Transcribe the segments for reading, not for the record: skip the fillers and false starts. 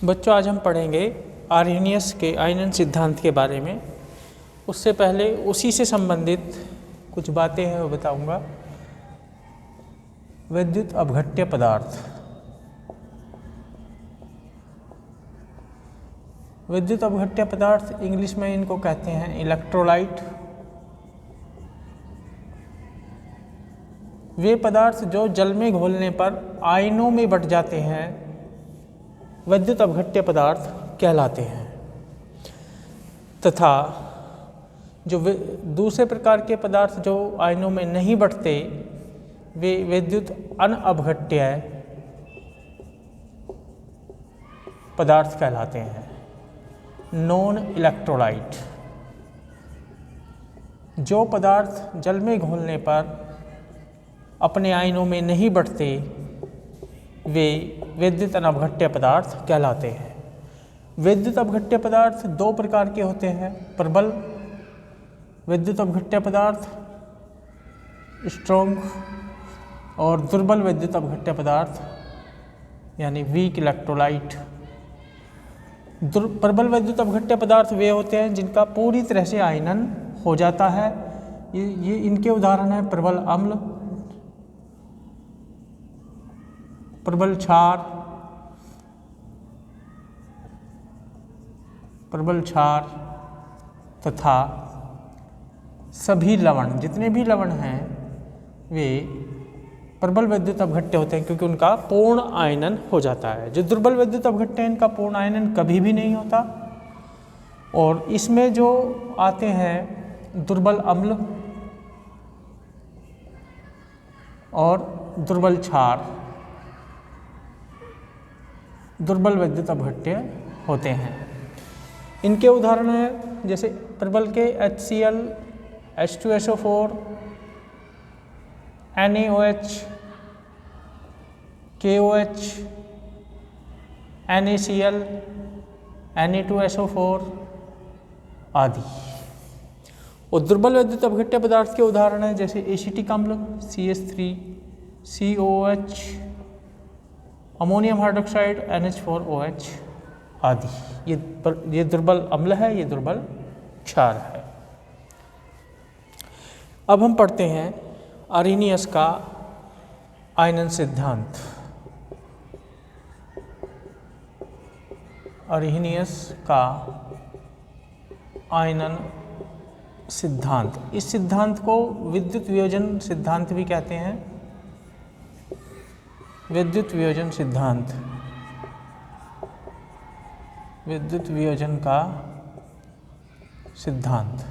बच्चों, आज हम पढ़ेंगे आर्हेनियस के आयनन सिद्धांत के बारे में। उससे पहले उसी से संबंधित कुछ बातें हैं वो बताऊंगा। विद्युत अपघट्य पदार्थ। विद्युत अपघट्य पदार्थ इंग्लिश में इनको कहते हैं इलेक्ट्रोलाइट। वे पदार्थ जो जल में घोलने पर आयनों में बट जाते हैं विद्युत अपघट्य पदार्थ कहलाते हैं, तथा जो दूसरे प्रकार के पदार्थ जो आयनों में नहीं बटते वे विद्युत अनअपघट्य पदार्थ कहलाते हैं, नॉन इलेक्ट्रोलाइट। जो पदार्थ जल में घोलने पर अपने आयनों में नहीं बटते वे विद्युत अनअपघट्य पदार्थ कहलाते हैं। विद्युत अपघट्य पदार्थ दो प्रकार के होते हैं। प्रबल विद्युत अपघट्य पदार्थ स्ट्रॉन्ग, और दुर्बल विद्युत अपघट्य पदार्थ यानी वीक इलेक्ट्रोलाइट। प्रबल विद्युत अपघट्य पदार्थ वे होते हैं जिनका पूरी तरह से आयनन हो जाता है। ये इनके उदाहरण हैं प्रबल अम्ल, प्रबल क्षार तथा सभी लवण। जितने भी लवण हैं वे प्रबल विद्युत अपघट्य होते हैं क्योंकि उनका पूर्ण आयनन हो जाता है। जो दुर्बल विद्युत अपघट्य हैं इनका पूर्ण आयनन कभी भी नहीं होता। और इसमें जो आते हैं दुर्बल अम्ल और दुर्बल क्षार, दुर्बल विद्युत अपघट्य होते हैं। इनके उदाहरण हैं जैसे प्रबल के HCl, H2SO4, NaOH, KOH, NaCl, Na2SO4 आदि। और दुर्बल विद्युत अपघट्य पदार्थ के उदाहरण हैं जैसे एसिटिक अम्ल CH3, COOH, ammonium hydroxide NH4OH आदि। ये दुर्बल अम्ल है, ये दुर्बल क्षार है। अब हम पढ़ते हैं आर्हेनियस का आयनन सिद्धांत। आर्हेनियस का आयनन सिद्धांत। इस सिद्धांत को विद्युत वियोजन सिद्धांत भी कहते हैं। विद्युत वियोजन सिद्धांत, विद्युत वियोजन का सिद्धांत।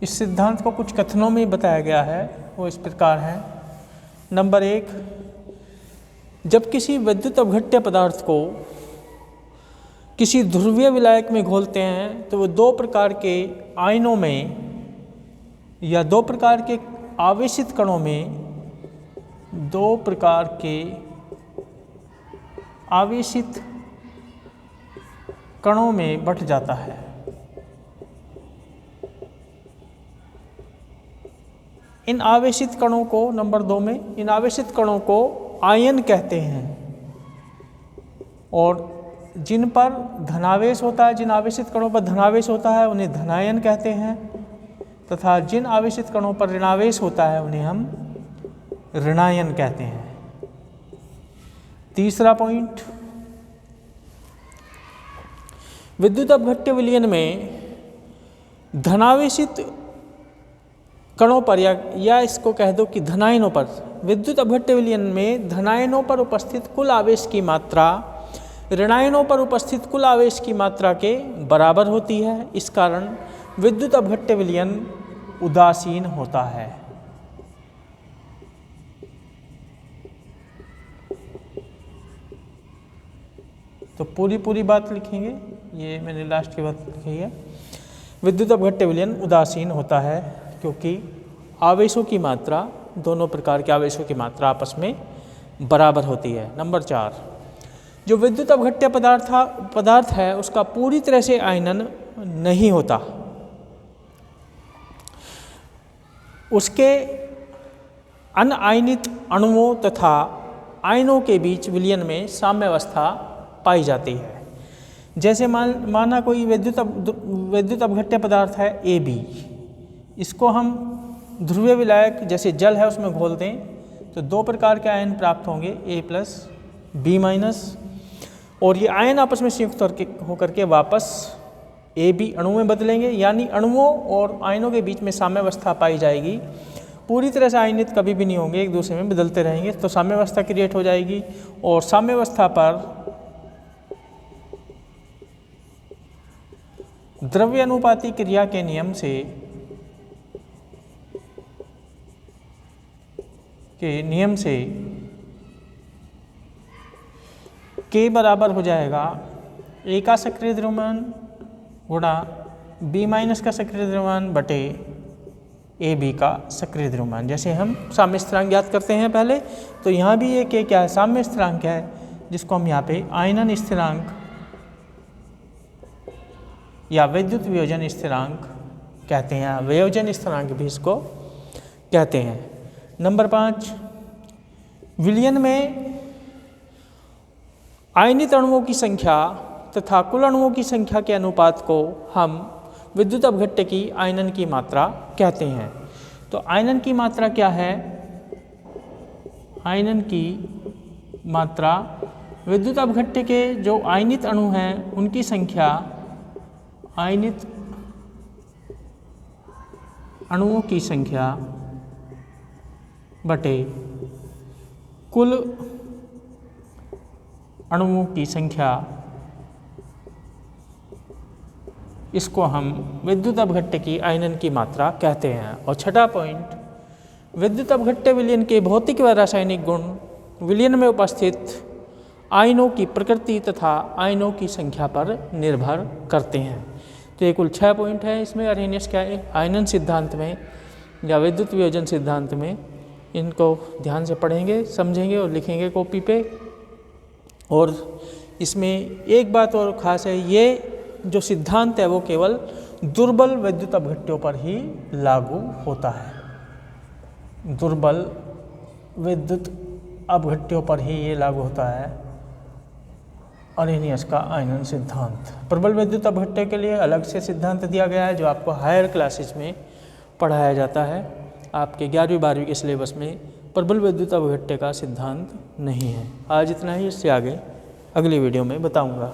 इस सिद्धांत को कुछ कथनों में बताया गया है, वो इस प्रकार है। नंबर 1, जब किसी विद्युत अपघट्य पदार्थ को किसी ध्रुवीय विलायक में घोलते हैं तो वो दो प्रकार के आयनों में या दो प्रकार के आवेशित कणों में, दो प्रकार के आवेशित कणों में बट जाता है। इन आवेशित कणों को, नंबर 2 में, इन आवेशित कणों को आयन कहते हैं। और जिन पर धनावेश होता है, जिन आवेशित कणों पर धनावेश होता है उन्हें धनायन कहते हैं, तथा जिन आवेशित कणों पर ऋणावेश होता है उन्हें हम ऋणायन कहते हैं। तीसरा पॉइंट, विद्युत अपघट्य विलयन में धनावेशित कणों पर या इसको कह दो कि धनायनों पर, विद्युत अपघट्य विलयन में धनायनों पर उपस्थित कुल आवेश की मात्रा ऋणायनों पर उपस्थित कुल आवेश की मात्रा के बराबर होती है। इस कारण विद्युत अपघट्य विलयन उदासीन होता है। तो पूरी बात लिखेंगे, ये मैंने लास्ट की बात लिखी है। विद्युत अपघट्य विलयन उदासीन होता है क्योंकि आवेशों की मात्रा, दोनों प्रकार के आवेशों की मात्रा आपस में बराबर होती है। नंबर 4, जो विद्युत अपघट्य पदार्थ है उसका पूरी तरह से आयनन नहीं होता। उसके अनआयनित अणुओं तथा आयनों के बीच विलयन में साम्यावस्था पाई जाती है। जैसे माना कोई विद्युत अपघट्य पदार्थ है AB, इसको हम ध्रुवीय विलायक जैसे जल है उसमें घोल दें तो दो प्रकार के आयन प्राप्त होंगे, A+ B-, और ये आयन आपस में संयुक्त होकर के वापस AB अणु में बदलेंगे, यानी अणुओं और आयनों के बीच में साम्यावस्था पाई जाएगी। पूरी तरह से आयनित कभी भी नहीं होंगे, एक दूसरे में बदलते रहेंगे, तो साम्यावस्था क्रिएट हो जाएगी। और साम्यावस्था पर द्रव्य अनुपाती क्रिया के नियम से K बराबर हो जाएगा A का सक्रिय द्रव्यमान गुणा B- का सक्रिय द्रव्यमान बटे AB का सक्रिय द्रव्यमान। जैसे हम साम्य स्थिरांक ज्ञात करते हैं पहले, तो यहाँ भी ये क्या है, साम्य स्थिरांक है, जिसको हम यहाँ पे आयनन स्थिरांक या विद्युत वियोजन स्थिरांक कहते हैं, वियोजन स्थिरांक भी इसको कहते हैं। नंबर 5, विलयन में आयनित अणुओं की संख्या तथा कुल अणुओं की संख्या के अनुपात को हम विद्युत अपघट्य की आयनन की मात्रा कहते हैं। तो आयनन की मात्रा क्या है? आयनन की मात्रा विद्युत अपघट्य के जो आयनित अणु हैं उनकी संख्या, आयनित अणुओं की संख्या बटे कुल अणुओं की संख्या, इसको हम विद्युत अपघट्य की आयनन की मात्रा कहते हैं। और छठा पॉइंट, विद्युत अपघट्य विलयन के भौतिक व रासायनिक गुण विलयन में उपस्थित आयनों की प्रकृति तथा आयनों की संख्या पर निर्भर करते हैं। तो ये कुल 6 पॉइंट है इसमें अरेनियस क्या है आयनन सिद्धांत में या विद्युत वियोजन सिद्धांत में। इनको ध्यान से पढ़ेंगे, समझेंगे और लिखेंगे कॉपी पे। और इसमें एक बात और ख़ास है, ये जो सिद्धांत है वो केवल दुर्बल विद्युत अपघट्यों पर ही लागू होता है। दुर्बल विद्युत अपघट्यों पर ही ये लागू होता है अरेनियस का आयनन सिद्धांत। प्रबल विद्युत अपघट्य के लिए अलग से सिद्धांत दिया गया है जो आपको हायर क्लासेस में पढ़ाया जाता है। आपके 11वीं 12वीं के सिलेबस में प्रबल विद्युत अपघट्य का सिद्धांत नहीं है। आज इतना ही, इससे आगे अगली वीडियो में बताऊंगा।